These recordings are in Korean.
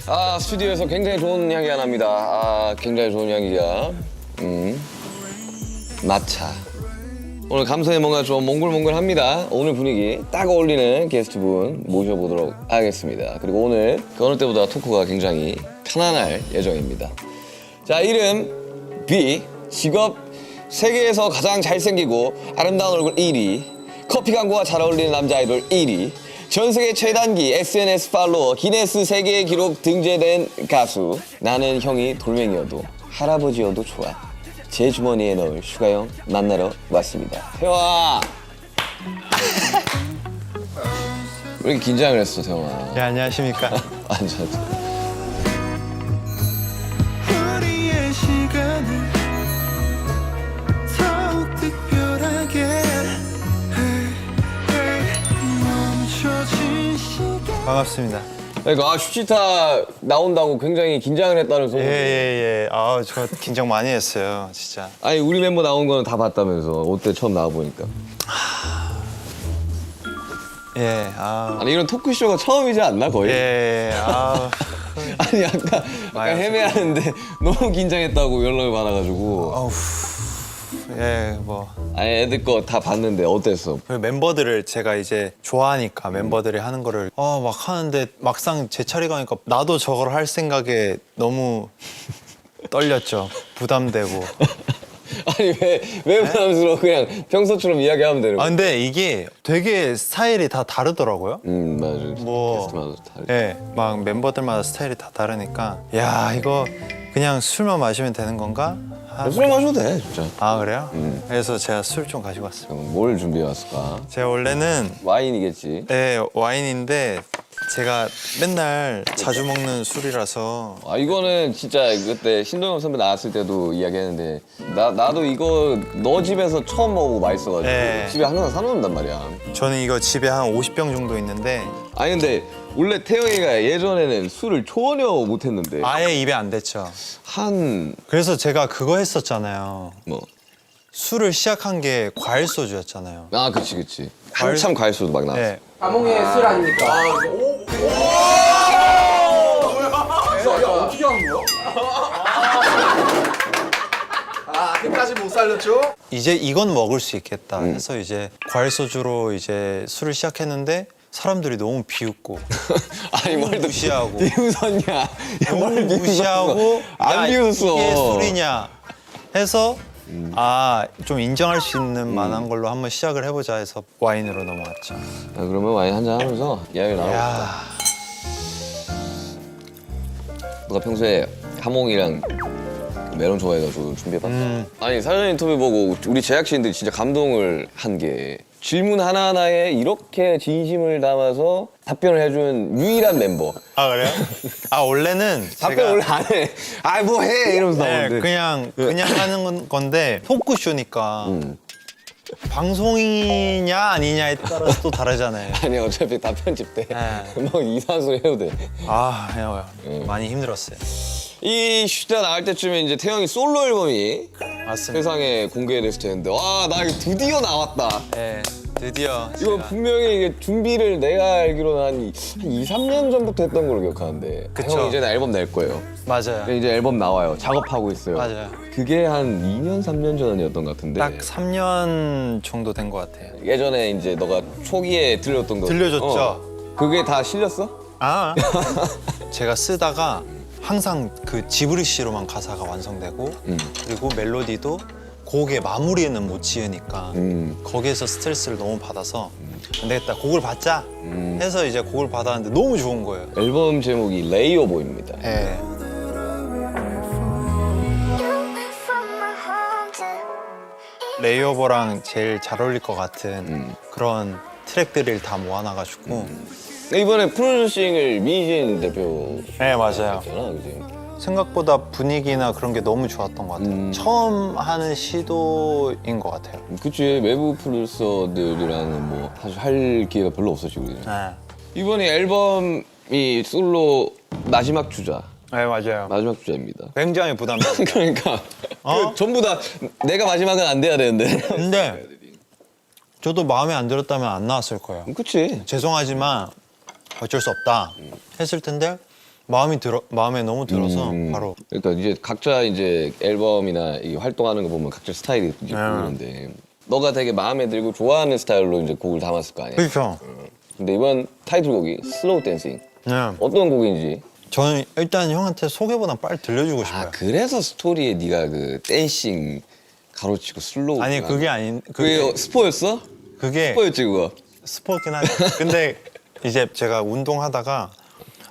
아, 스튜디오에서 굉장히 좋은 향기가 납니다. 아, 굉장히 좋은 향기가. 마차. 오늘 감성이 뭔가 좀 몽글몽글합니다. 오늘 분위기 딱 어울리는 게스트분 모셔보도록 하겠습니다. 그리고 오늘 그 어느 때보다 토크가 굉장히 편안할 예정입니다. 자, 이름 B, 직업 세계에서 가장 잘생기고 아름다운 얼굴 1위, 커피 광고와 잘 어울리는 남자 아이돌 1위, 전 세계 최단기 SNS 팔로워 기네스 세계 기록 등재된 가수. 나는 형이 돌멩이여도 할아버지여도 좋아. 제 주머니에 넣을 슈가형 만나러 왔습니다. 태영아! 왜 이렇게 긴장을 했어, 태영아? 네, 안녕하십니까. 앉아. 우리의 시간을 더욱 특별하게 멈춰진 시간. 반갑습니다. 그러니까 슈치타 나온다고 굉장히 긴장을 했다는 소문. 예. 아, 저 긴장 많이 했어요, 진짜. 아니 우리 멤버 나온 거는 다 봤다면서. 어때 처음 나와 보니까? 예, 아니 이런 토크쇼가 처음이지 않나 거의? 아니 아까 헤매하는데 너무 긴장했다고 연락을 받아가지고. 어우, 예, 뭐. 아니 애들 거 다 봤는데 어땠어? 그 멤버들을 제가 이제 좋아하니까 멤버들이 하는 거를 막 하는데 막상 제 차례가 오니까 나도 저걸 할 생각에 너무 떨렸죠. 부담되고. 아니 왜 부담스러워? 그냥 평소처럼 이야기하면 되는 거야. 아, 근데 이게 되게 스타일이 다 다르더라고요. 맞아. 뭐, 게스트마다 다 다르지. 예, 막 멤버들마다 스타일이 다 다르니까 야, 이거 그냥 술만 마시면 되는 건가? 술 마셔도 돼 진짜. 아, 그래요? 그래서 제가 술 좀 가지고 왔어요. 그럼 뭘 준비해 왔을까? 제가 원래는 와인이겠지. 와인인데 제가 맨날 자주 먹는 술이라서 아 이거는 진짜 그때 신동엽 선배 나왔을 때도 이야기했는데 나도 이거 너 집에서 처음 먹어보고 맛있어가지고 네. 집에 항상 사놓는단 말이야. 저는 이거 집에 한 50병 정도 있는데 아니 근데 원래 태영이가 예전에는 술을 전혀 못했는데 아예 입에 안 댔죠. 한 그래서 제가 그거 했었잖아요. 뭐. 술을 시작한 게 과일 소주였잖아요. 아 그치 한참 과일소도 막 나왔어. 네. 가몽의 술 아닙니까? 어떻게 한 거야? 끝까지 못 살렸죠? 이제 이건 먹을 수 있겠다 해서 이제 과일 소주로 이제 술을 시작했는데 사람들이 너무 비웃고 아니 뭘 또 무시하고 비웃었냐? 너무 뭘 무시하고 안 야, 비웃어. 이게 술이냐 해서 좀 인정할 수 있는 만한 걸로 한번 시작을 해보자 해서 와인으로 넘어갔죠. 아, 그러면 와인 한잔 하면서 이야기 나눠. 야, 너가 평소에 하몽이랑 메론 좋아해가지고 준비해봤어. 아니 사전 인터뷰 보고 우리 제작진들이 진짜 감동을 한 게 질문 하나하나에 이렇게 진심을 담아서 답변을 해준 유일한 mem버. 아, 그래요? 아, 원래는 답변 원래 안 해. 아 뭐 해 이러면서 네, 나오는데. 그냥 하는 건데 토크쇼니까 방송이냐 아니냐에 따라서 또 다르잖아요. 아니 어차피 다 편집돼. 네. 뭐 이상한 소리 해도 돼. 많이 힘들었어요. 이 슈타 나갈 때쯤에 이제 태영이 솔로 앨범이 맞습니다. 세상에 공개됐을 텐데 와 나 이거 드디어 나왔다. 네, 드디어 이거 제가 분명히 이게 준비를 내가 알기로는 한 2, 3년 전부터 했던 걸로 기억하는데 그쵸. 형 이제 앨범 낼 거예요. 맞아요. 이제 앨범 나와요. 작업하고 있어요. 맞아요. 그게 한 2년, 3년 전이었던 것 같은데 딱 3년 정도 된 것 같아요. 예전에 이제 너가 초기에 들렸던 거 들려줬죠? 그게 다 실렸어? 아, 제가 쓰다가 항상 그 지브리시로만 가사가 완성되고 그리고 멜로디도 곡의 마무리에는 못 지으니까 거기에서 스트레스를 너무 받아서 안 되겠다, 곡을 받자 해서 이제 곡을 받았는데 너무 좋은 거예요. 앨범 제목이 레이어보입니다. 네. 레이오버랑 제일 잘 어울릴 것 같은 그런 트랙들을 다 모아놔가지고 이번에 프로듀싱을 민신 대표잖아, 네, 맞아요. 그지? 생각보다 분위기나 그런 게 너무 좋았던 것 같아요. 처음 하는 시도인 것 같아요. 그치, 외부 프로듀서들이랑은 뭐 사실 할 기회가 별로 없었지 우리는. 네, 이번에 앨범이 솔로 마지막 주자. 네, 맞아요. 마지막 주자입니다. 굉장히 부담돼요. 그러니까 그 전부 다 내가 마지막은 안 돼야 되는데. 근데 저도 마음에 안 들었다면 안 나왔을 거예요. 그치. 죄송하지만 어쩔 수 없다 했을 텐데 마음에 너무 들어서 바로 그러니까 이제 각자 이제 앨범이나 이 활동하는 거 보면 각자 스타일이 이제 보이는데 너가 되게 마음에 들고 좋아하는 스타일로 이제 곡을 담았을 거 아니야. 그렇죠. 근데 이번 타이틀곡이 슬로우 댄싱. 네. 어떤 곡인지. 저는 일단 형한테 소개보다 빨리 들려주고 싶어요. 아 그래서 스토리에 네가 그 댄싱 가로치고 슬로우. 아니 그게 아닌 그게 스포였어? 그게 스포였지 그거. 스포긴 하죠. 근데 이제 제가 운동하다가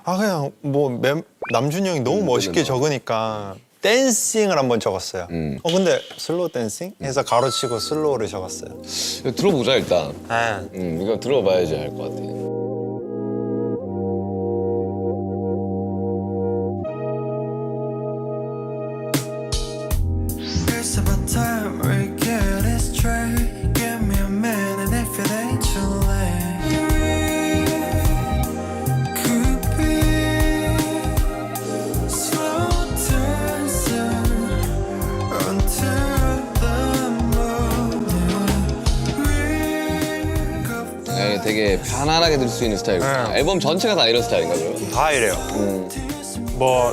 그냥 뭐 남준이 형이 너무 멋있게 적으니까 댄싱을 한번 적었어요. 근데 슬로우 댄싱? 해서 가로치고 슬로우를 적었어요. 이거 들어보자 일단. 네. 이거 들어봐야지 알 것 같아. It's about time we get it straight. Give me a minute if it ain't too late. Could be slow dancing until the morning. Wake up. 네, 되게 편안하게 들을 수 있는 스타일이구나. 네. 앨범 전체가 다 이런 스타일인가 그럼? 다 이래요. 뭐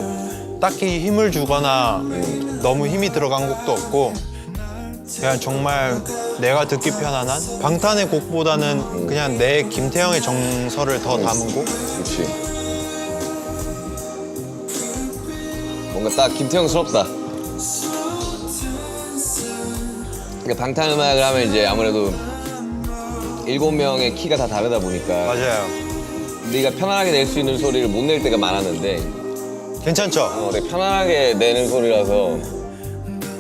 딱히 힘을 주거나 너무 힘이 들어간 곡도 없고 그냥 정말 내가 듣기 편안한 방탄의 곡보다는 그냥 내 김태형의 정서를 더 담은 곡? 그렇지. 뭔가 딱 김태형스럽다. 그러니까 방탄음악을 하면 이제 아무래도 7명의 키가 다 다르다 보니까 맞아요. 네가 편안하게 낼 수 있는 소리를 못 낼 때가 많았는데 괜찮죠? 되게 편안하게 내는 소리라서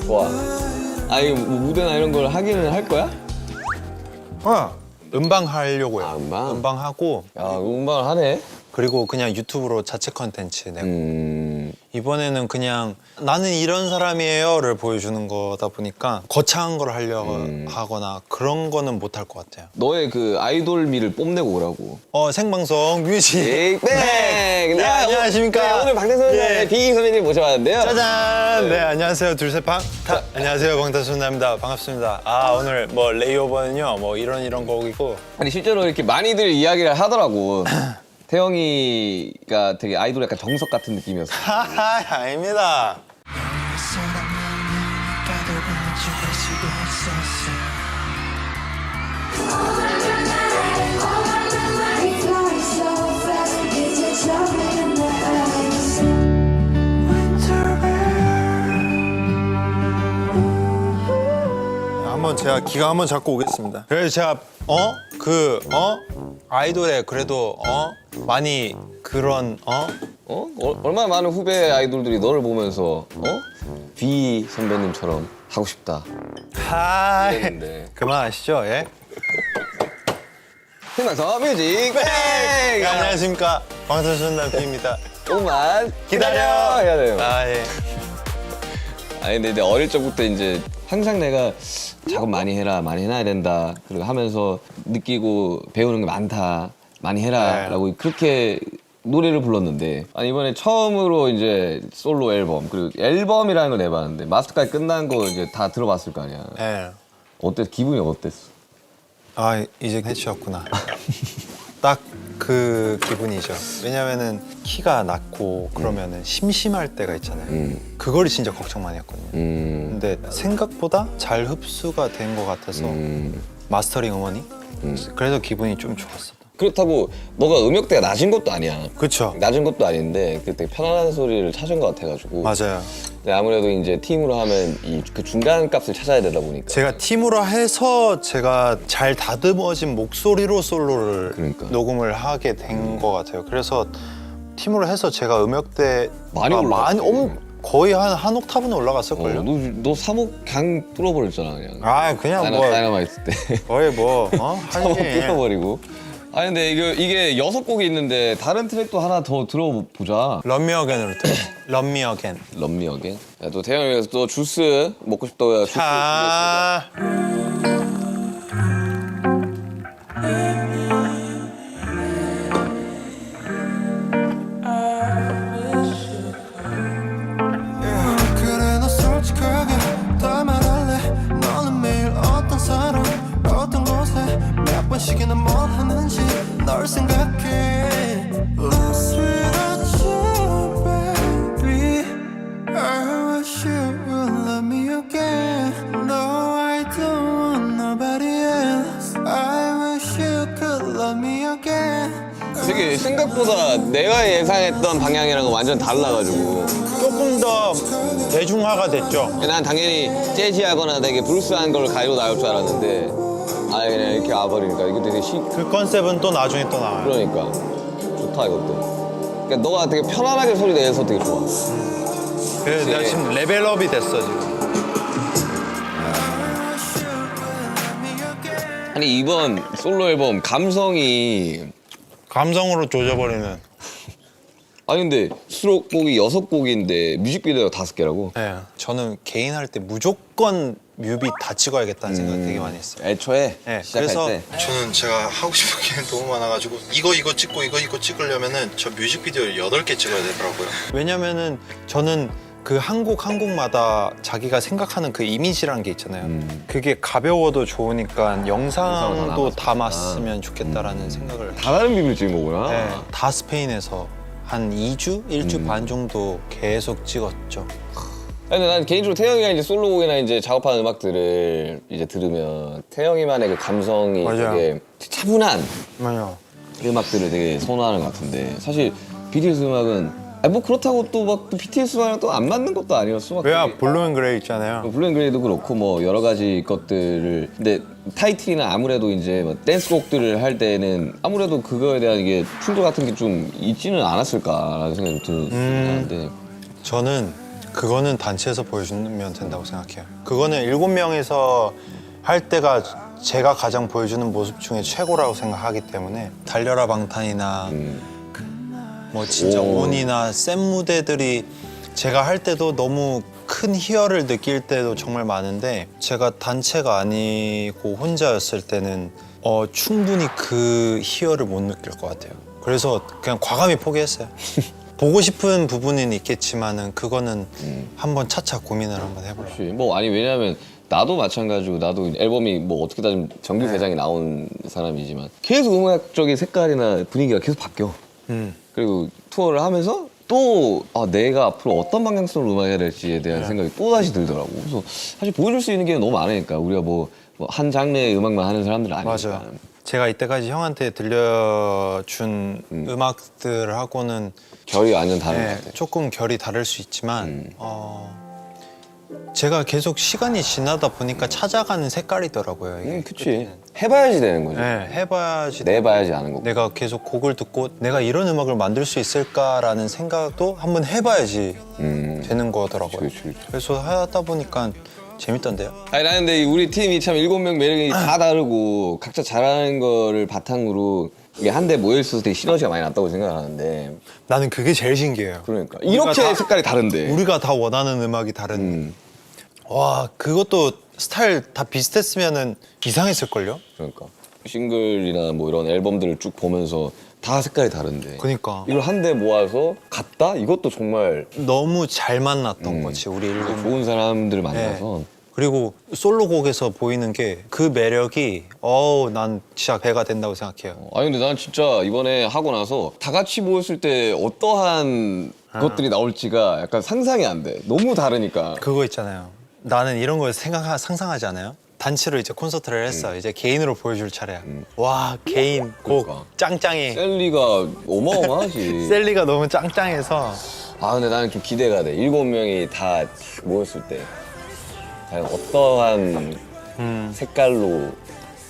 좋아. 아니 뭐 무대나 이런 걸 하기는 할 거야? 음방 하려고요. 음방? 하고 야 음방을 하네. 그리고 그냥 유튜브로 자체 컨텐츠 내고 이번에는 그냥 나는 이런 사람이에요를 보여주는 거다 보니까 거창한 걸 하려고 하거나 그런 거는 못 할 것 같아요. 너의 그 아이돌미를 뽐내고 오라고. 생방송 뮤직 빅뱅! 네, 안녕하십니까. 네, 오늘 방탄소년단의 예. 비기 선배님 모셔봤는데요. 짜잔! 네, 안녕하세요. 둘셋방. 안녕하세요. 방탄소년단입니다. 반갑습니다. 오늘 뭐 레이오버는요. 뭐 이런 곡이고. 아니 실제로 이렇게 많이들 이야기를 하더라고. 태영이가 되게 아이돌 약간 정석 같은 느낌이었어. 아닙니다. 한번 제가 기가 한번 잡고 오겠습니다. 그래서 제가 아이돌에 그래도 많이 그런 얼마나 많은 후배 아이돌들이 너를 보면서 비 선배님처럼 하고 싶다. 이랬는데. 그만하시죠, 예? 생방송 뮤직 뱅! 안녕하십니까, 방탄소년단 B입니다. 조금만 기다려! 해야 돼요. 예. 아니 근데 어릴 적부터 이제 항상 내가 작업 많이 해라, 많이 해놔야 된다. 그리고 하면서 느끼고 배우는 게 많다, 많이 해라라고 네. 그렇게 노래를 불렀는데 아니 이번에 처음으로 이제 솔로 앨범 그리고 앨범이라는 걸 내봤는데 마스터까지 끝난 거 이제 다 들어봤을 거 아니야. 예. 기분이 어땠어? 이제 해주셨구나. 딱 그 기분이죠. 왜냐면은 키가 낮고 그러면은 심심할 때가 있잖아요. 그걸 진짜 걱정 많이 했거든요. 근데 생각보다 잘 흡수가 된 것 같아서 마스터링 어머니? 그래서 기분이 좀 좋았어. 그렇다고 너가 음역대가 낮은 것도 아니야. 그쵸? 낮은 것도 아닌데 그때 편안한 소리를 찾은 것 같아가지고. 맞아요. 근데 아무래도 이제 팀으로 하면 그 중간 값을 찾아야 되다 보니까. 제가 팀으로 해서 제가 잘 다듬어진 목소리로 솔로를 그러니까. 녹음을 하게 된 것 같아요. 그래서 팀으로 해서 제가 음역대 많이 올라갔지. 거의 한 옥타브는 올라갔을걸요. 너 3억 강 뚫어버렸잖아 그냥. 그냥 뭐 다이너마이트 때. 거의 뭐 3억 뚫어버리고. 아니 근데 이게 6곡이 있는데 다른 트랙도 하나 더 들어보자. 런미 어겐으로 또 런미 어겐. 런미 어겐. 야, 또 태영이 위해서 또 주스 먹고 싶다고 주스 준비했습니다. 그래 너 솔직하게 다 말할래. 너는 매일 어떤 사람 어떤 곳에 널 생각해 Lost without you baby I wish you would love me again No I don't want nobody else I wish you could love me again 되게 생각보다 내가 예상했던 방향이랑은 완전 달라가지고 조금 더 대중화가 됐죠. 난 당연히 재즈하거나 되게 브루스한 걸 가지고 나올 줄 알았는데 아예 그냥 이렇게 와버리니까 이게 되게 그 컨셉은 또 나중에 또 나와요. 그러니까 좋다 이것도. 그러니까 너가 되게 편안하게 소리 내서 되게 좋아. 그래서 내가 지금 레벨업이 됐어 지금. 아니 이번 솔로 앨범 감성이 감성으로 조져버리는. 아니 근데 수록곡이 6곡인데 뮤직비디오가 5개라고? 네. 저는 개인 할 때 무조건 뮤비 다 찍어야겠다는 생각 되게 많이 했어요. 애초에 네, 시작할 그래서 때 저는 제가 하고 싶은 게 너무 많아가지고 이거 찍고 이거 찍으려면은 저 뮤직비디오를 8개 찍어야 되더라고요. 왜냐면은 저는 그 한 곡 한 곡마다 자기가 생각하는 그 이미지라는 게 있잖아요. 그게 가벼워도 좋으니까 영상도 담았으면 좋겠다라는 생각을. 다 다른 뮤비를 찍은 거구나. 네, 다 스페인에서 한 2주? 1주 반 정도 계속 찍었죠. 근데 난 개인적으로 태영이가 이제 솔로곡이나 이제 작업하는 음악들을 이제 들으면 태영이만의 그 감성이 맞아요. 되게 차분한 맞아요. 음악들을 되게 선호하는 것 같은데 사실 BTS 음악은 아니 뭐 그렇다고 또 막 BTS랑 또 안 맞는 것도 아니었어. 막 왜야 되게 블루 앤 그레이 있잖아요. 블랙그레이도 그렇고 뭐 여러 가지 것들을 근데 타이틀이나 아무래도 이제 뭐 댄스곡들을 할 때는 아무래도 그거에 대한 이게 충돌 같은 게 좀 있지는 않았을까라는 생각이 좀 드는데 저는 그거는 단체에서 보여주면 된다고 생각해요. 그거는 7명이서 할 때가 제가 가장 보여주는 모습 중에 최고라고 생각하기 때문에 달려라 방탄이나 뭐 진짜 오. 온이나 센 무대들이 제가 할 때도 너무 큰 희열을 느낄 때도 정말 많은데 제가 단체가 아니고 혼자였을 때는 충분히 그 희열을 못 느낄 것 같아요. 그래서 그냥 과감히 포기했어요. 보고 싶은 부분은 있겠지만은 그거는 한번 차차 고민을 한번 해보려고. 혹시 뭐 아니 왜냐하면 나도 마찬가지고 나도 앨범이 뭐 어떻게 다 좀 정규 대장이 나온 사람이지만 계속 음악적인 색깔이나 분위기가 계속 바뀌어. 그리고 투어를 하면서 또 내가 앞으로 어떤 방향성으로 음악해야 될지에 대한 생각이 또 다시 들더라고. 그래서 사실 보여줄 수 있는 게 너무 많으니까 우리가 뭐 한 장르의 음악만 하는 사람들은 아니니까. 맞아요. 제가 이때까지 형한테 들려준 음악들하고는 결이 완전 다른 네, 것 같아. 조금 결이 다를 수 있지만 제가 계속 시간이 지나다 보니까 찾아가는 색깔이더라고요. 이게. 그치. 해봐야지 되는 거지. 네, 해봐야지. 내봐야지 아는 거고. 내가 계속 곡을 듣고 내가 이런 음악을 만들 수 있을까라는 생각도 한번 해봐야지 되는 거더라고요. 그치. 그래서 하다 보니까 재밌던데요. 아니 나는 근데 우리 팀이 참 7명 매력이 다 다르고 각자 잘하는 거를 바탕으로 이게 한데 모여있어서 되게 시너지가 많이 났다고 생각하는데 나는 그게 제일 신기해요. 그러니까 우리가 이렇게 다- 색깔이 다른데 우리가 다 원하는 음악이 다른. 와, 그것도 스타일 다 비슷했으면은 이상했을걸요? 그러니까 싱글이나 뭐 이런 앨범들을 쭉 보면서 다 색깔이 다른데 그니까. 이걸 한데 모아서 갔다? 이것도 정말 너무 잘 만났던 거지, 우리 일곱 명. 좋은 사람들을 네. 만나서 그리고 솔로곡에서 보이는 게 그 매력이 난 진짜 배가 된다고 생각해요. 아니 근데 난 진짜 이번에 하고 나서 다 같이 모였을 때 어떠한 것들이 나올지가 약간 상상이 안 돼. 너무 다르니까. 그거 있잖아요. 나는 이런 걸 상상하지 않아요? 단체로 이제 콘서트를 했어. 이제 개인으로 보여줄 차례야. 와, 개인 곡 그러니까. 짱짱해. 셀리가 어마어마하지. 셀리가 너무 짱짱해서 아 근데 나는 좀 기대가 돼. 7명이 다 모였을 때 과연 어떠한 색깔로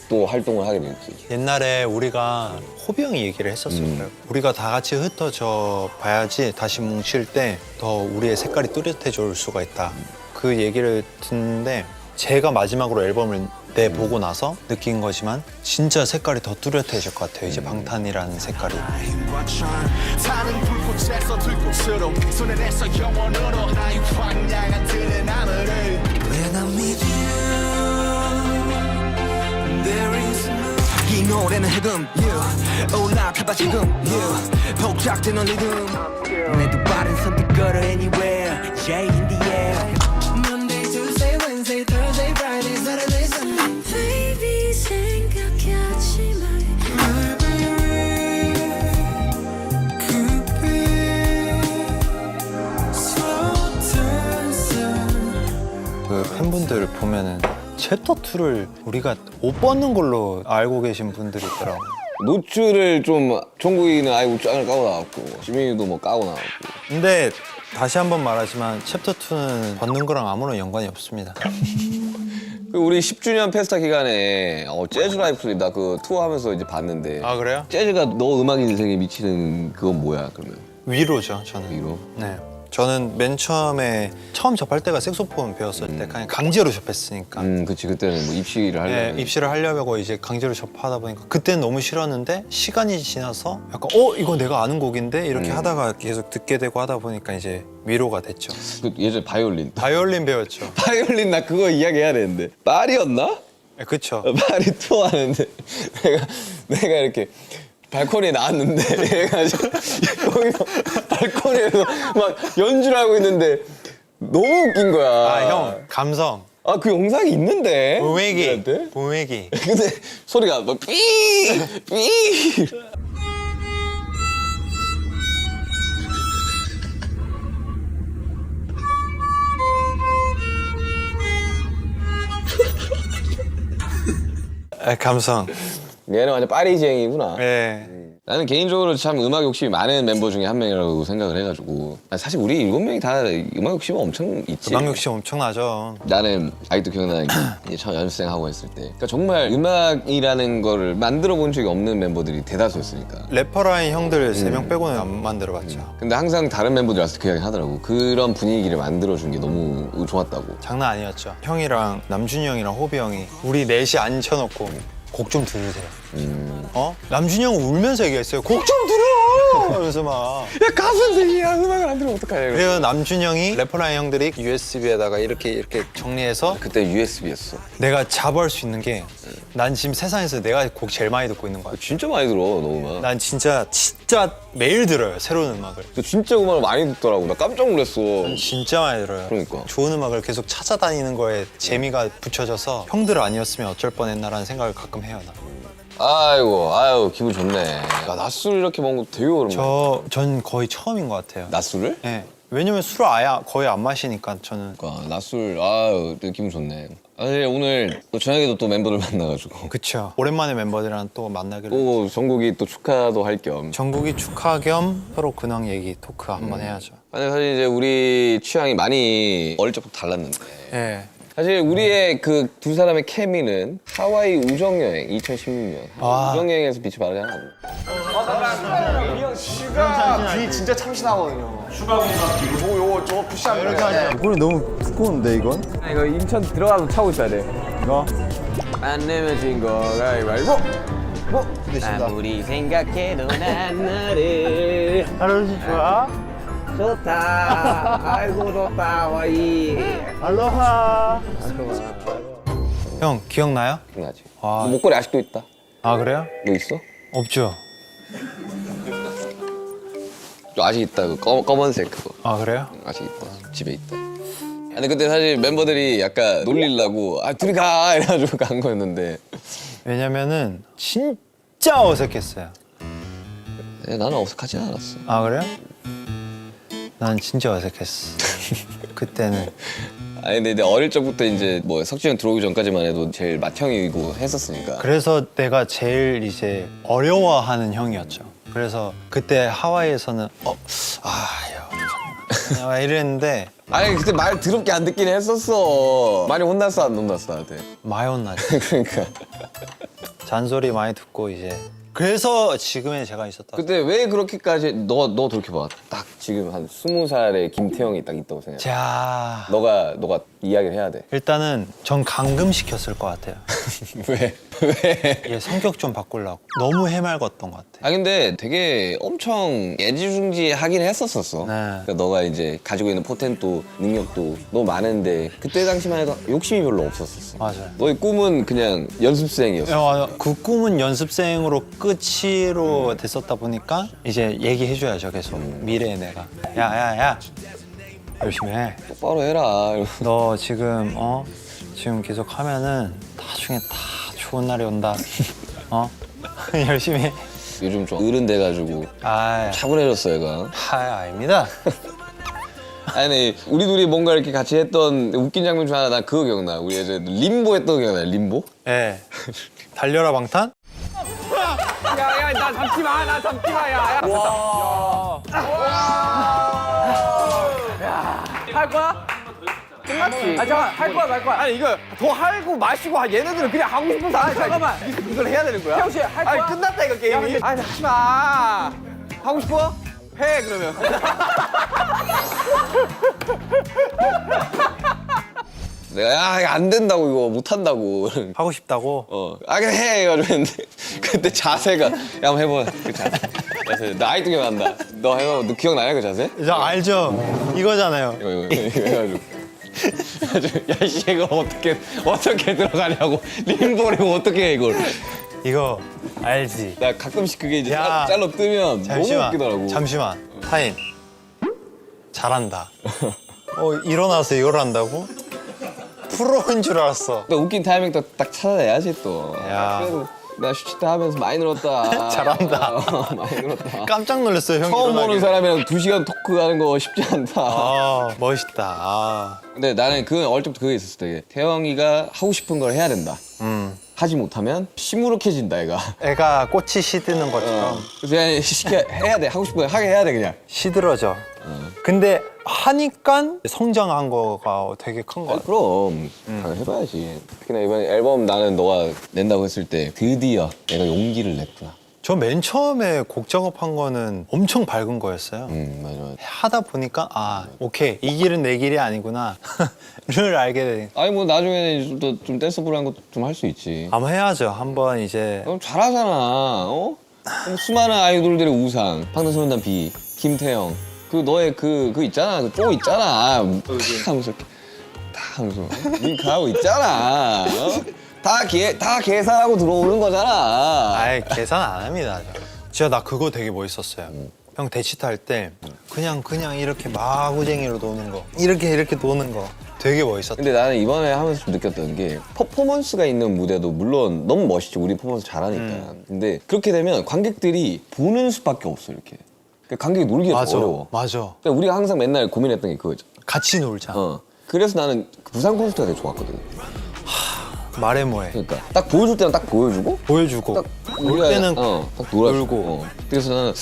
또 활동을 하게 될지. 옛날에 우리가 호비 형이 얘기를 했었어요. 우리가 다 같이 흩어져 봐야지 다시 뭉칠 때 더 우리의 색깔이 뚜렷해져 올 수가 있다. 그 얘기를 듣는데 제가 마지막으로 앨범을 내보고 나서 느낀 거지만 진짜 색깔이 더 뚜렷해질 것 같아요. 이제 방탄이라는 색깔이. 타는 불꽃에서 들꽃으로 손에 내서 영원으로 나의 황량한 드는 하늘을 When I'm with you There is no 이 노래는 흑음 올라타봐 지금 폭작되는 리듬 내 두 발은 선뜻 걸어 anywhere J in the air Monday, Tuesday, Wednesday, Thursday, Friday, Saturday, Sunday Baby 생각하지 마 Maybe 챕터 2를 우리가 옷 벗는 걸로 알고 계신 분들이 있더라고. 노출을 좀 종국이는 아예 옷장을 까고 나왔고 지민이도 뭐 까고 나왔고. 근데 다시 한번 말하지만 챕터 2는 벗는 거랑 아무런 연관이 없습니다. 그 우리 10주년 페스타 기간에 재즈 라이프 나 그 투어하면서 이제 봤는데. 아 그래요? 재즈가 너 음악 인생에 미치는 그건 뭐야 그러면? 위로죠 저는. 위로? 네. 저는 맨 처음에 처음 접할 때가 색소폰 배웠을 때 그냥 강제로 접했으니까. 그치 그때는 뭐 입시를 하려면. 네, 입시를 하려고 이제 강제로 접하다 보니까 그때는 너무 싫었는데 시간이 지나서 약간 이거 내가 아는 곡인데 이렇게 하다가 계속 듣게 되고 하다 보니까 이제 위로가 됐죠. 그 예전에 바이올린. 바이올린 배웠죠. 바이올린 나 그거 이야기해야 되는데 파리였나? 네, 그쵸. 파리 투어하는데 내가 이렇게 발코니에 나왔는데 얘가 거기서 발코니에서 막 연주를 하고 있는데 너무 웃긴 거야. 아 형 감성. 아 그 영상이 있는데. 보메기. 얘한테? 보메기. 근데 소리가 막 삐. 감성. 얘는 완전 파리쟁이구나. 네. 나는 개인적으로 참 음악 욕심이 많은 멤버 중에 한 명이라고 생각을 해가지고 사실 우리 7명이 다 음악 욕심이 엄청 있지. 음악 욕심 엄청나죠. 나는 아직도 기억나는 게 이제 처음 연습생 하고 했을 때 그러니까 정말 음악이라는 거를 만들어 본 적이 없는 멤버들이 대다수였으니까. 래퍼라인 형들 3명 빼고는 안 만들어봤죠. 근데 항상 다른 멤버들 왔을 때 그 이야기 하더라고. 그런 분위기를 만들어준 게 너무 좋았다고. 장난 아니었죠. 형이랑 남준이 형이랑 호비 형이 우리 넷이 앉혀놓고 곡 좀 들으세요. 남준이 형 울면서 얘기했어요. 곡 좀 들어! 하면서 막. 야 가수인데 야 음악을 안 들으면 어떡하냐. 그래서 남준이 형이 래퍼라인 형들이 USB에다가 이렇게 정리해서 그때 USB였어. 내가 자부할 수 있는 게 난 지금 세상에서 내가 곡 제일 많이 듣고 있는 거야. 진짜 많이 들어 너 음악. 난 진짜 매일 들어요. 새로운 음악을. 너 진짜 음악을 많이 듣더라고. 나 깜짝 놀랐어. 진짜 많이 들어요. 그러니까. 좋은 음악을 계속 찾아다니는 거에 재미가 붙여져서 형들 아니었으면 어쩔 뻔했나라는 생각을 가끔 해요. 나. 아유 기분 좋네. 나 낮술 이렇게 먹은 거 되게 오랜만에. 전 거의 처음인 것 같아요. 낮술을? 네. 왜냐면 술을 아예 거의 안 마시니까 저는. 그러니까 낮술 되게 기분 좋네. 사실 오늘 또 저녁에도 또 멤버들 만나가지고 그쵸. 오랜만에 멤버들이랑 또 만나기로. 또 정국이 또 축하도 할 겸. 정국이 축하 겸 서로 근황 얘기 토크 한번 해야죠. 아니 사실 이제 우리 취향이 많이 어릴 적부터 달랐는데 네. 사실 우리의 그 두 사람의 케미는 하와이 우정여행 2016년 와. 우정여행에서 빛이 바르지 않았나. 귀 진짜 참신하거든요. 요거 저거 푸시하는 거. 이거는 너무 두꺼운데 이건? 이거 인천 들어가서 차고 있어야 돼. 이거? 안 내면 진 거 가위바위보. 아무리 생각해도 난 너를 할아버지 좋아? 좋다 아이고 좋다 와이 알로하. 형 기억나요? 기억나지? 아. 목걸이 아직도 있다. 아 그래요? 너 있어? 없죠. 아직 있다. 그 검은색 그거. 아 그래요? 아직 있다. 집에 있다. 아니 근데 사실 멤버들이 약간 놀리려고 둘이 가 이래가지고 간 거였는데 왜냐면은 진짜 어색했어요. 나는 어색하진 않았어. 아 그래요? 난 진짜 어색했어. 그때는. 아니 근데 이제 어릴 적부터 이제 뭐 석진이 형 들어오기 전까지만 해도 제일 맏형이고 했었으니까. 그래서 내가 제일 이제 어려워하는 형이었죠. 그래서 그때 하와이에서는 야 어떡하냐 막 이랬는데 아니 그때 말 더럽게 안 듣긴 했었어. 많이 혼났어 안 혼났어 나한테. 많이 혼나지. 그러니까 잔소리 많이 듣고 이제 그래서 지금의 제가 있었다. 그때 왜 그렇게까지 너 그렇게 봐. 딱 지금 한 20살에 김태형이 딱 있다고 생각해. 자 너가 이야기를 해야 돼. 일단은 전 감금시켰을 것 같아요. 왜? 얘 성격 좀 바꾸려고. 너무 해맑았던 것 같아. 아 근데 되게 엄청 애지중지하긴 했었었어. 네. 그러니까 너가 이제 가지고 있는 포텐도 능력도 너무 많은데 그때 당시만 해도 욕심이 별로 없었었어. 맞아요. 너의 꿈은 그냥 연습생이었어. 그 꿈은 연습생으로 끝으로 됐었다 보니까 이제 얘기해줘야죠 계속. 미래의 내가 야야야 열심히 해. 똑바로 해라. 너 지금 지금 계속 하면은 나중에 다 좋은 날이 온다. 열심히 해. 요즘 좀 어른 돼가지고 아, 차분해졌어 얘가. 아닙니다. 아니 우리 둘이 뭔가 이렇게 같이 했던 웃긴 장면 중 하나 난 그거 기억나. 우리 예전에 림보 했던 거 기억나. 림보? 예. 달려라 방탄? 야야 나 잡지 마. 나 잡지 마. 야. 할 거야? 끝났지. 아 잠깐 할 거야 말 거야. 아니 이거 더 하고 마시고 얘네들은 그냥 하고 싶은 사람. 잠깐만 이걸 해야 되는 거야? 태우 씨할 거야? 아니 끝났다 이거 게임이. 아니 하지 마. 하고 싶어? 해 그러면. 내가 야 이거 안 된다고 이거 못 한다고. 하고 싶다고? 그냥 해 해가지고 했는데 그때 자세가 야 한번 해봐. 그 자세. 나 아직도 기억난다. 너 해봐. 너 기억나냐 그 자세? 저 알죠? 이거잖아요. 이거 해가지고. 야씨 이거 어떻게 들어가냐고. 림보를 어떻게 해 이걸. 이거 알지? 나 가끔씩 그게 이제 야. 짤로 뜨면 너무 웃기더라고. 잠시만. 타임. 잘한다. 일어나서 이걸 한다고? 프로인 줄 알았어. 또 웃긴 타이밍 또 딱 찾아내야지 또. 야. 그래도 나 슈치타 하면서 많이 늘었다. 잘한다. 많이 늘었다. 깜짝 놀랐어요, 형. 처음 보는 일어나길래. 사람이랑 2시간 토크하는 거 쉽지 않다. 아, 멋있다. 아. 근데 나는 그 어릴 때부터 그게 있었어. 되게 태영이가 하고 싶은 걸 해야 된다. 하지 못하면 시무룩해진다 애가. 애가 꽃이 시드는 것처럼 그래서 그냥 해야 돼. 하고 싶은 거 하게 해야 돼 그냥. 시들어져. 근데 하니까 성장한 거가 되게 큰 거 같아. 그럼 해봐야지. 특히나 이번에 앨범 나는 너가 낸다고 했을 때 드디어 내가 용기를 냈구나. 저 맨 처음에 곡 작업한 거는 엄청 밝은 거였어요. 맞아. 하다 보니까 아 오케이 이 길은 내 길이 아니구나 를 알게 돼. 아니 뭐 나중에는 또 좀 댄서블한 것도 좀 할 수 있지. 한번 해야죠. 한번 이제 그럼 잘하잖아. 어? 수많은 아이돌들의 우상. 방탄소년단 B, 김태형. 그 너의 그 있잖아. 그 쪼 있잖아. 탁 하면서 이렇게 탁 하면서 윙크하고 있잖아. 어? 다 계산하고 들어오는 거잖아. 아예 계산 안 합니다. 진짜 나 그거 되게 멋있었어요. 형 대치타 할 때 그냥 이렇게 마구쟁이로 노는 거 이렇게 노는 거 되게 멋있었다. 근데 나는 이번에 하면서 좀 느꼈던 게 퍼포먼스가 있는 무대도 물론 너무 멋있지. 우리 퍼포먼스 잘하니까. 근데 그렇게 되면 관객들이 보는 수밖에 없어 이렇게. 그러니까 관객이 놀기가 더 어려워. 맞아. 그러니까 우리가 항상 맨날 고민했던 게 그거죠. 같이 놀자. 그래서 나는 그 부산 콘서트가 되게 좋았거든. 말해 뭐해. 그러니까 딱 보여줄 때는 딱 보여주고 보여주고 딱 놀 때는 딱 놀아주고. 놀고. 그래서 나는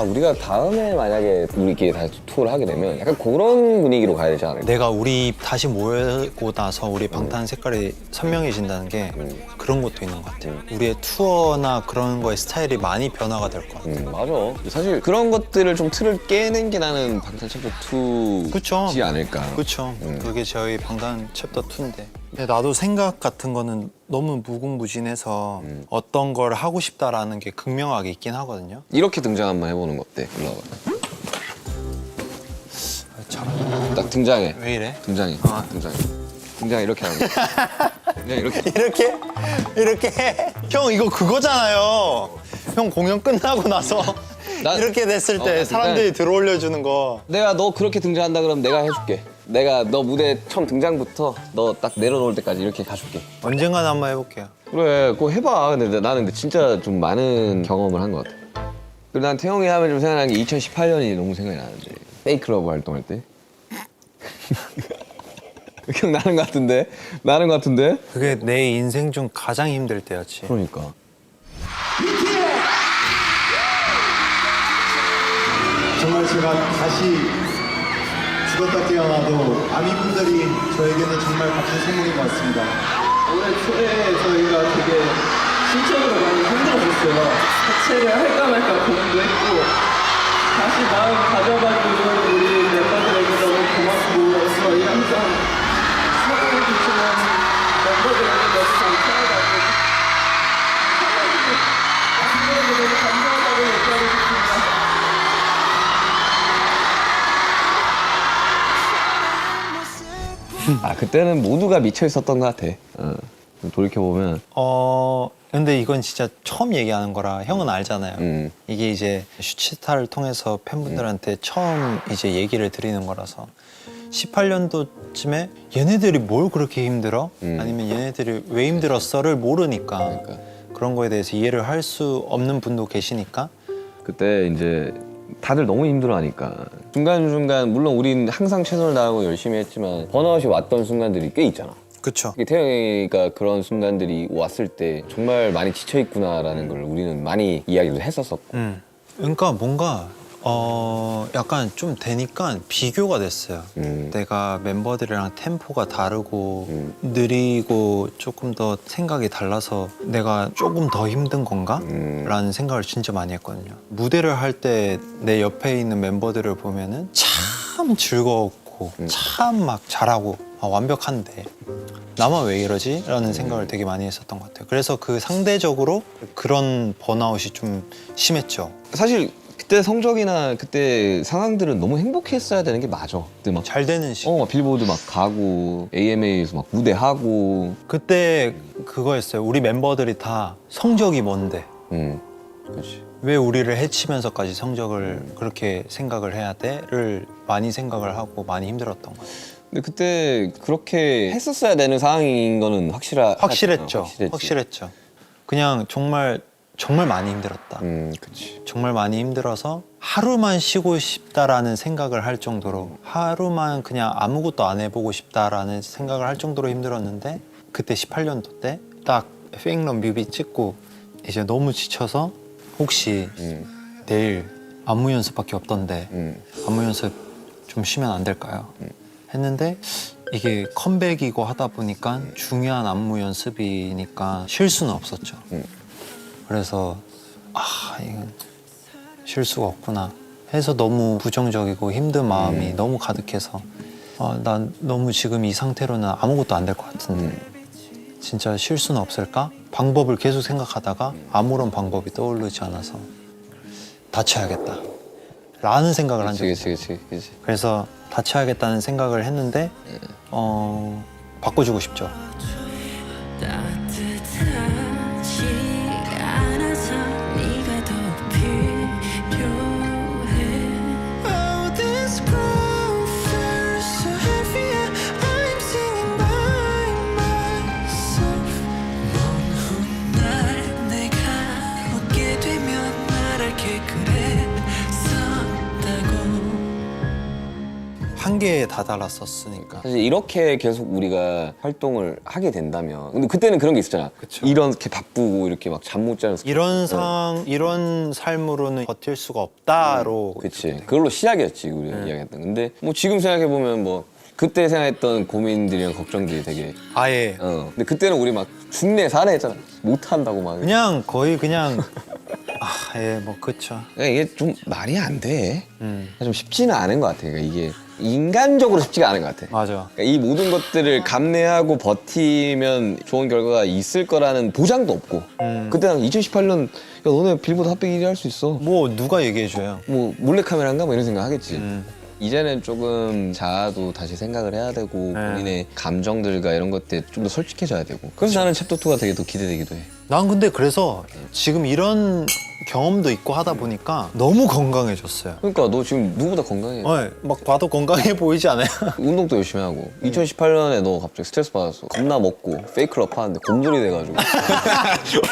우리가 다음에 만약에 우리끼리 다시 투어를 하게 되면 약간 그런 분위기로 가야 되지 않을까. 내가 우리 다시 모이고 나서 우리 방탄 색깔이 선명해진다는 게 그런 것도 있는 것 같아요. 우리의 투어나 그런 거의 스타일이 많이 변화가 될 것 같아요. 맞아. 사실 그런 것들을 좀 틀을 깨는 게 나는 방탄 챕터 2지 그쵸. 않을까. 그렇죠. 그게 저희 방탄 챕터 2인데. 나도 생각 같은 거는 너무 무궁무진해서 어떤 걸 하고 싶다라는 게 극명하게 있긴 하거든요. 이렇게 등장 한번 해보는 거 어때? 올라와. 잘한다. 딱 등장해. 왜 이래? 등장해. 등장 이렇게 하는 거. 그냥 이렇게. 이렇게 해. 형 이거 그거잖아요. 형 공연 끝나고 나서 이렇게 됐을 때 사람들이 들어올려 주는 거. 내가 너 그렇게 등장한다 그러면 내가 해줄게. 내가 너 무대 처음 등장부터 너 딱 내려놓을 때까지 이렇게 가줄게. 언젠간 한번 해볼게요. 그래, 그거 해봐. 근데 나는 근데 진짜 좀 많은 경험을 한 것 같아. 그리고 난 태영이 하면 좀 생각나는 게 2018년이 너무 생각이 나는데 페이클럽 활동할 때. 기억나는 것 같은데? 나는 것 같은데? 그게 내 인생 중 가장 힘들 때였지. 그러니까. 정말 제가 다시 죽었다 깨어나도 아미분들이 저에게는 정말 값진 선물인 것 같습니다. 올해 초에 저희가 되게 신체적으로 많이 힘들어졌어요. 하체를 할까 말까 고민도 했고 다시 마음 가져가지고 우리 멤버들에게 너무 고맙고 저희 항상 사랑해 주시는 멤버들에게 너무 감사하다고 멤버들에게 감사하다고 얘기하고 싶습니다. 그때는 모두가 미쳐 있었던 것 같아. 돌이켜 보면. 근데 이건 진짜 처음 얘기하는 거라 형은 알잖아요. 이게 이제 슈치타를 통해서 팬분들한테 처음 이제 얘기를 드리는 거라서 18년도쯤에 얘네들이 뭘 그렇게 힘들어? 아니면 얘네들이 왜 힘들었어를 모르니까 그런 거에 대해서 이해를 할 수 없는 분도 계시니까 그때 이제 다들 너무 힘들어하니까 중간중간 물론 우린 항상 최선을 다하고 열심히 했지만 번아웃이 왔던 순간들이 꽤 있잖아. 그쵸. 태영이가 그런 순간들이 왔을 때 정말 많이 지쳐있구나라는 걸 우리는 많이 이야기를 했었었고. 그러니까 뭔가 약간 좀 되니까 비교가 됐어요. 내가 멤버들이랑 템포가 다르고 느리고 조금 더 생각이 달라서 내가 조금 더 힘든 건가? 라는 생각을 진짜 많이 했거든요. 무대를 할 때 내 옆에 있는 멤버들을 보면은 참 즐거웠고 참 막 잘하고 완벽한데 나만 왜 이러지? 라는 생각을 되게 많이 했었던 것 같아요. 그래서 그 상대적으로 그런 번아웃이 좀 심했죠. 사실 그때 성적이나 그때 상황들은 너무 행복했어야 되는 게 맞아. 그때 막 잘 되는 시 막 빌보드 막 가고 AMA에서 막 무대하고. 그때 그거였어요. 우리 멤버들이 다 성적이 뭔데 그렇지. 왜 우리를 해치면서까지 성적을 그렇게 생각을 해야 돼?를 많이 생각을 하고 많이 힘들었던 것 같아요. 근데 그때 그렇게 했었어야 되는 상황인 거는 확실했죠. 확실했지. 확실했죠. 그냥 정말 많이 힘들었다. 그렇지. 정말 많이 힘들어서 하루만 쉬고 싶다라는 생각을 할 정도로 하루만 그냥 아무것도 안 해보고 싶다라는 생각을 할 정도로 힘들었는데 그때 18년도 때 딱 페이크럼 뮤비 찍고 이제 너무 지쳐서 혹시 내일 안무 연습밖에 없던데 안무 연습 좀 쉬면 안 될까요? 했는데 이게 컴백이고 하다 보니까 중요한 안무 연습이니까 쉴 수는 없었죠. 그래서 이건 쉴 수가 없구나 해서 너무 부정적이고 힘든 마음이 너무 가득해서 난 너무 지금 이 상태로는 아무것도 안 될 것 같은데 진짜 쉴 수는 없을까? 방법을 계속 생각하다가 아무런 방법이 떠오르지 않아서 다쳐야겠다 라는 생각을 한 적이 있어요. 그치. 그래서 다쳐야겠다는 생각을 했는데 바꿔주고 싶죠. 따뜻하지 않아서 네가 더 필요해. Oh, this ground feels so heavy. I'm singing by myself. 먼 훗날 내가 웃게 되면 말할게 그랬었다고. 한계에 다다랐었으니까. 사실 이렇게 계속 우리가 활동을 하게 된다면 근데 그때는 그런 게 있었잖아. 이렇게 바쁘고 이렇게 막 잠 못 자는 이런 이런 삶으로는 버틸 수가 없다로. 그치. 그걸로 시작이었지 우리가 이야기했던. 근데 뭐 지금 생각해 보면 뭐 그때 생각했던 고민들이랑 걱정들이 되게 아예 근데 그때는 우리 막 죽네 사네 했잖아. 못 한다고 막. 그냥 거의 그냥 뭐 그쵸. 그러니까 이게 좀 말이 안 돼. 좀 쉽지는 않은 것 같아. 그러니까 이게 인간적으로 쉽지가 않은 것 같아. 맞아. 그러니까 이 모든 것들을 감내하고 버티면 좋은 결과가 있을 거라는 보장도 없고. 그때 난 2018년 야 너네 빌보드 핫백 1위 할 수 있어. 뭐 누가 얘기해줘요. 뭐 몰래카메라인가 뭐 이런 생각 하겠지. 이제는 조금 자아도 다시 생각을 해야 되고 본인의 감정들과 이런 것들에 좀 더 솔직해져야 되고. 그래서 나는 챕터 2가 되게 더 기대되기도 해. 난 근데 그래서 지금 이런 경험도 있고 하다 보니까 너무 건강해졌어요. 그러니까 너 지금 누구보다 건강해. 막 봐도 건강해 보이지 않아요? 운동도 열심히 하고 2018년에 너 갑자기 스트레스 받았어. 겁나 먹고 페이크럽 하는데 곰돌이 돼가지고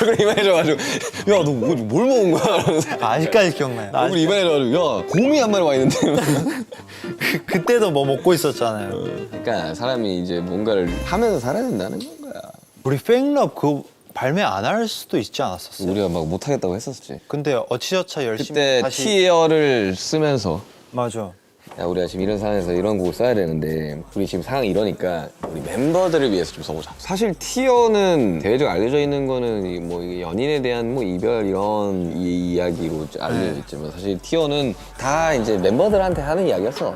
얼굴이 이만해져가지고 야 너 뭘 먹은 거야? 이러면서 아직까지 기억나요. 얼굴이 이만해져가지고 야 곰이 한 마리 와 있는데 그때도 뭐 먹고 있었잖아요. 그러니까 사람이 이제 뭔가를 하면서 살아야 된다는 거야. 우리 팬럽 그거 발매 안 할 수도 있지 않았었어요? 우리가 막 못하겠다고 했었지. 근데 어찌저찌 열심히 그때 다시 티어를 쓰면서 맞아. 야 우리가 지금 이런 상황에서 이런 곡을 써야 되는데 우리 지금 상황이 이러니까 우리 멤버들을 위해서 좀 써보자. 사실 티어는 대외적으로 알려져 있는 거는 뭐 이게 연인에 대한 뭐 이별 이런 이야기로 알려져 있지만 사실 티어는 다 이제 멤버들한테 하는 이야기였어.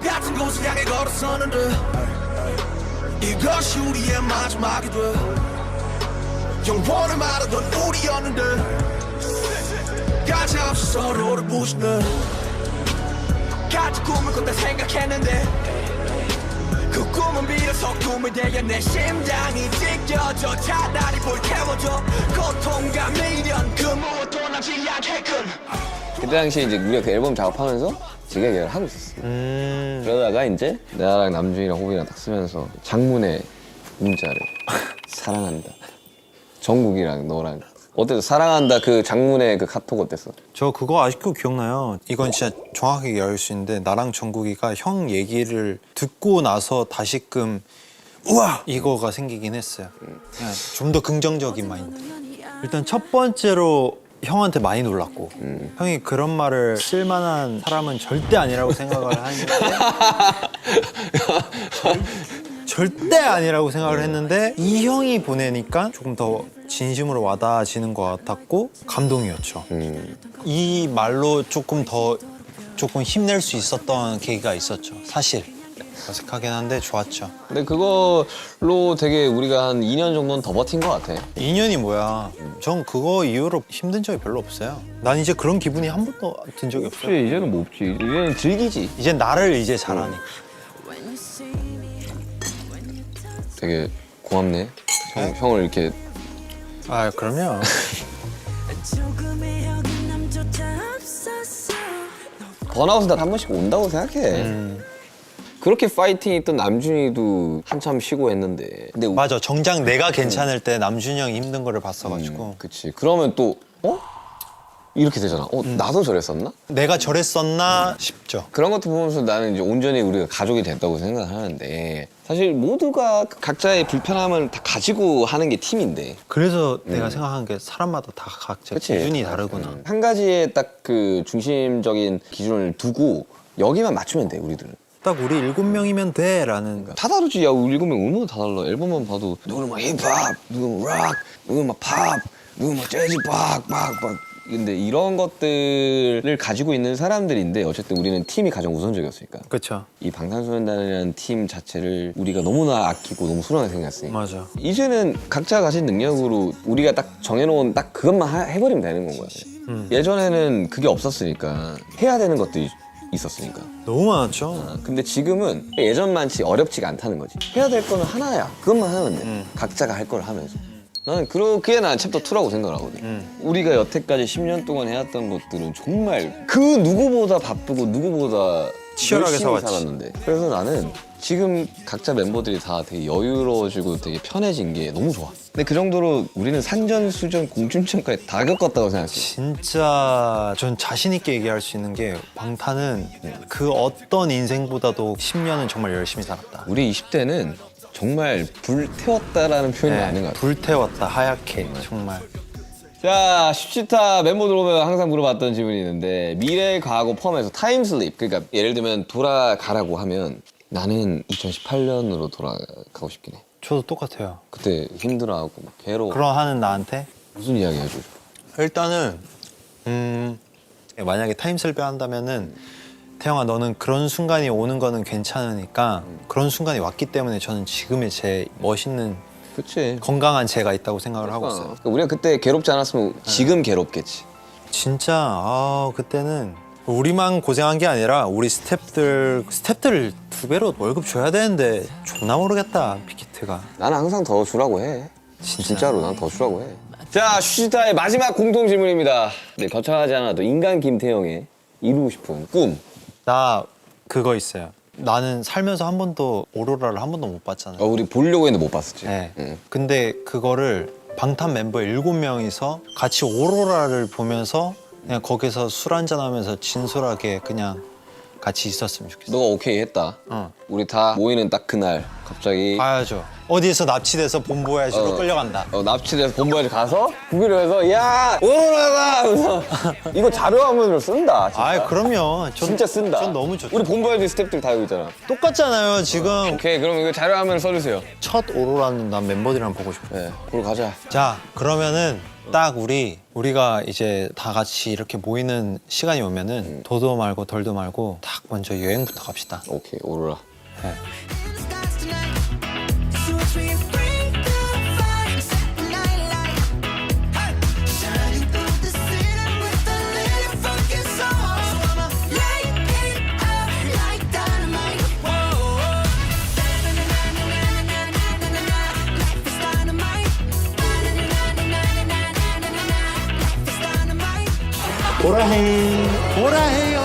같은 곳을 향해 걸어서는데 이것이 우리의 마지막이 돼 영원을 말하던 우리였는데 가차없이 서로를 부수네 같이 꿈을 꾼다 생각했는데 그 꿈은 비로소 꿈이 되어 내 심장이 찢겨져 차라리 불태워줘 고통과 미련 그 무엇도 남지 않게끔 그때 당시에 이제 우리가 그 앨범 작업하면서 재계약을 하고 있었어. 그러다가 이제 나랑 남준이랑 호빈이랑 딱 쓰면서 장문의 문자를 사랑한다. 정국이랑 너랑 어땠어? 사랑한다 그 장문의 그 카톡 어땠어? 저 그거 아직도 기억나요. 이건 진짜 정확하게 얘기할 수 있는데 나랑 정국이가 형 얘기를 듣고 나서 다시금 우와! 이거가 생기긴 했어요. 그냥 좀 더 긍정적인 마인드. 일단 첫 번째로 형한테 많이 놀랐고 형이 그런 말을 쓸만한 사람은 절대 아니라고 생각을 하는데 절대 아니라고 생각을 했는데 이 형이 보내니까 조금 더 진심으로 와닿아지는 것 같았고 감동이었죠. 이 말로 조금 힘낼 수 있었던 계기가 있었죠. 사실 어색하긴 한데 좋았죠. 근데 그걸로 되게 우리가 한 2년 정도는 더 버틴 것 같아. 2년이 뭐야. 전 그거 이후로 힘든 적이 별로 없어요. 난 이제 그런 기분이 한 번도 든 적이 없어요. 이제는 뭐 없지. 이제는 즐기지. 이제 나를 이제 잘하니까. 되게 고맙네. 형을 이렇게. 아 그럼요. 번아웃은 한 번씩 온다고 생각해. 그렇게 파이팅 했던 남준이도 한참 쉬고 했는데. 근데 맞아. 정작 내가 괜찮을 때 남준이 형이 힘든 거를 봤어가지고. 그치. 그러면 또 이렇게 되잖아. 나도 저랬었나? 내가 저랬었나 싶죠. 그런 것도 보면서 나는 이제 온전히 우리가 가족이 됐다고 생각하는데 사실 모두가 각자의 불편함을 다 가지고 하는 게 팀인데. 그래서 내가 생각한 게 사람마다 다 각자 그치? 기준이 다르구나. 한 가지의 딱 그 중심적인 기준을 두고 여기만 맞추면 돼 우리들은. 딱 우리 7명이면 돼라는. 다 다르지. 야 우리 7명 얼마나 다 달라. 앨범만 봐도 누구는 막 힙합, 누구는 락, 누구는 막 팝, 누구는 막 재즈 막. 근데 이런 것들을 가지고 있는 사람들인데 어쨌든 우리는 팀이 가장 우선적이었으니까. 그렇죠. 이 방탄소년단이라는 팀 자체를 우리가 너무나 아끼고 너무 소중하게 생각했으니까. 맞아. 이제는 각자 가진 능력으로 우리가 딱 정해놓은 딱 그것만 해버리면 되는 건 거야. 예전에는 그게 없었으니까 해야 되는 것들이 있었으니까. 너무 많았죠. 근데 지금은 예전만치 어렵지가 않다는 거지. 해야 될 거는 하나야. 그것만 하면 돼. 각자가 할 걸 하면서. 나는 그게 난 챕터 2라고 생각을 하거든. 우리가 여태까지 10년 동안 해왔던 것들은 정말 그 누구보다 바쁘고 누구보다 치열하게 열심히 살았지. 살았는데. 그래서 나는 지금 각자 멤버들이 다 되게 여유로워지고 되게 편해진 게 너무 좋아. 근데 그 정도로 우리는 산전수전 공중전까지 다 겪었다고 생각해. 진짜 전 자신 있게 얘기할 수 있는 게 방탄은 그 어떤 인생보다도 10년은 정말 열심히 살았다. 우리 20대는 정말 불태웠다라는 표현이 맞는 것 같아. 불태웠다 하얗게 정말. 자, 슈치타 멤버들 오면 항상 물어봤던 질문이 있는데 미래, 과거 포함해서 타임슬립. 그러니까 예를 들면 돌아가라고 하면 나는 2018년으로 돌아가고 싶긴 해. 저도 똑같아요. 그때 힘들어하고 막 괴로워. 그럼 하는 나한테 무슨 이야기 해주고 싶어? 일단은 만약에 타임슬립 한다면은 태영아 너는 그런 순간이 오는 거는 괜찮으니까 그런 순간이 왔기 때문에 저는 지금의 제 멋있는 그치. 건강한 제가 있다고 생각을 하고 있어요. 그러니까 우리가 그때 괴롭지 않았으면 지금 괴롭겠지. 진짜 그때는 우리만 고생한 게 아니라 우리 스태프들 2배로 월급 줘야 되는데 존나 모르겠다 빅히트가. 나는 항상 더 주라고 해. 진짜로 난 더 주라고 해. 자, 슈치타의 마지막 공통 질문입니다. 네, 거창하지 않아도 인간 김태형의 이루고 싶은 꿈. 나 그거 있어요. 나는 살면서 한 번도 오로라를 한 번도 못 봤잖아요. 우리 보려고 했는데 못 봤었지. 네. 응. 근데 그거를 방탄 멤버 7명이서 같이 오로라를 보면서 그냥 거기서 술 한잔하면서 진솔하게 그냥 같이 있었으면 좋겠어. 너가 오케이 했다. 우리 다 모이는 딱 그날 갑자기 가야죠. 어디에서 납치돼서 본보야지로 끌려간다. 납치돼서 본부에 가서 구기로 해서 야 오라가 하면서 이거 자료화면으로 쓴다. 진짜. 아 그럼요. 진짜 쓴다. 전 너무 좋죠. 우리 본부에 스태프들 다 여기 있잖아. 똑같잖아요 지금. 오케이 그럼 이거 자료화면 써주세요. 첫 오로라는 난 멤버들이랑 보고 싶어. 네, 보러 가자. 자 그러면은 딱 우리가 이제 다 같이 이렇게 모이는 시간이 오면은 도도 말고 덜도 말고 딱 먼저 여행부터 갑시다. 오케이 오로라. 네. 보라해요.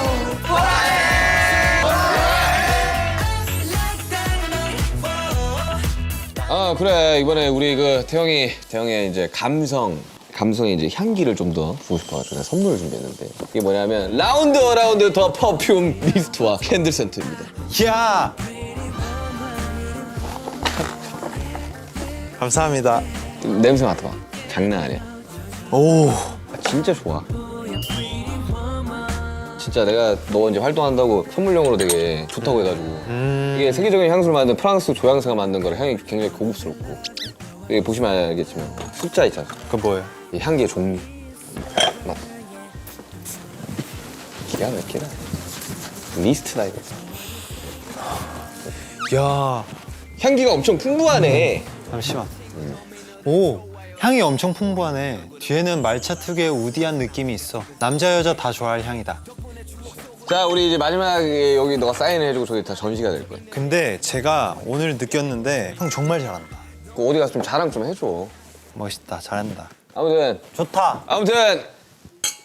아 그래 이번에 우리 그 태영의 이제 감성 감성에 이제 향기를 좀 더 주고 싶어가지고 제가 선물을 준비했는데 이게 뭐냐면 라운드 어라운드 더 퍼퓸 미스트와 캔들 센트입니다. 야! 감사합니다. 냄새 맡아봐. 장난 아니야. 오. 진짜 좋아. 진짜 내가 너 이제 활동한다고 선물용으로 되게 좋다고 해가지고 이게 세계적인 향수를 만든 프랑스 조향사가 만든 거라 향이 굉장히 고급스럽고 여기 보시면 알겠지만 숫자 있잖아. 그건 뭐예요? 이 향기의 종류. 맛. 기가 막히다. 리스트다 이거. 야. 향기가 엄청 풍부하네. 잠시만. 오. 향이 엄청 풍부하네. 뒤에는 말차 특유의 우디한 느낌이 있어. 남자 여자 다 좋아할 향이다. 자, 우리 이제 마지막에 여기 너가 사인을 해주고 저기 다 전시가 될 거야. 근데 제가 오늘 느꼈는데 형 정말 잘한다. 그 어디 가서 좀 자랑 좀 해줘. 멋있다. 잘한다. 아무튼 좋다.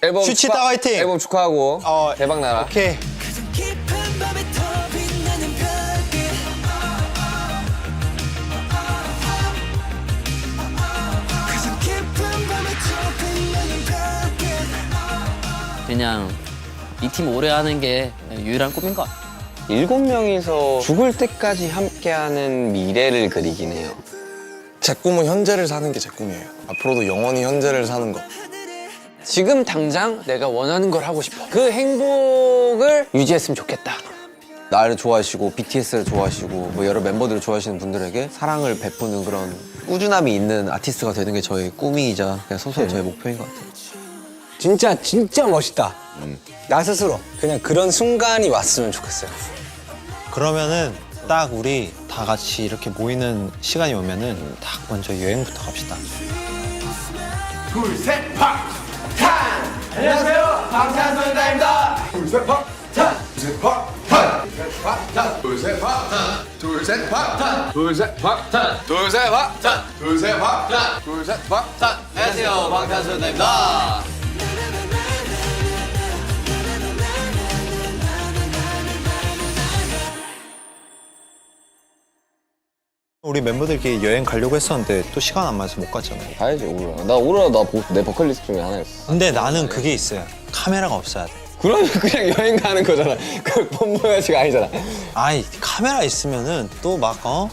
앨범 슈치다 화이팅! 앨범 축하하고 대박 나라. 오케이. 가장 깊은 밤에 더 빛나는 별빛 가장 깊은 밤에 더 빛나는 별빛 그냥 이 팀 오래 하는 게 유일한 꿈인 것 같아. 7명이서 죽을 때까지 함께하는 미래를 그리긴 해요. 제 꿈은 현재를 사는 게 제 꿈이에요. 앞으로도 영원히 현재를 사는 거. 지금 당장 내가 원하는 걸 하고 싶어. 그 행복을 유지했으면 좋겠다. 나를 좋아하시고 BTS를 좋아하시고 뭐 여러 멤버들을 좋아하시는 분들에게 사랑을 베푸는 그런 꾸준함이 있는 아티스트가 되는 게 저의 꿈이자 그냥 소소한 저의 목표인 것 같아요. 진짜 멋있다. 나 스스로 그냥 그런 순간이 왔으면 좋겠어요. 그러면은 딱 우리 다 같이 이렇게 모이는 시간이 오면은 딱 먼저 여행부터 갑시다. 안녕하세요, 방탄소년단입니다. 안녕하세요, 방탄소년단입니다. 우리 멤버들끼리 여행 가려고 했었는데 또 시간 안 맞아서 못 갔잖아요. 가야지 오로라. 나 오로라 내 버킷리스트 중에 하나였어. 근데 나는 그게 있어요. 카메라가 없어야 돼. 그러면 그냥 여행 가는 거잖아. 그 뻔뻔해지가 아니잖아. 아이 카메라 있으면은 또 막 막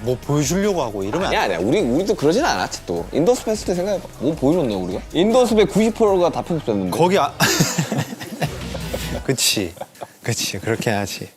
뭐 보여주려고 하고 이러면 안 돼. 아니야. 우리도 그러진 않았지 또. 인더스펙 했을 때 생각해봐. 뭐 보여줬나 우리가? 인더스펙 90%가 다 편집됐는데. 거기 그치 그렇게 해야지.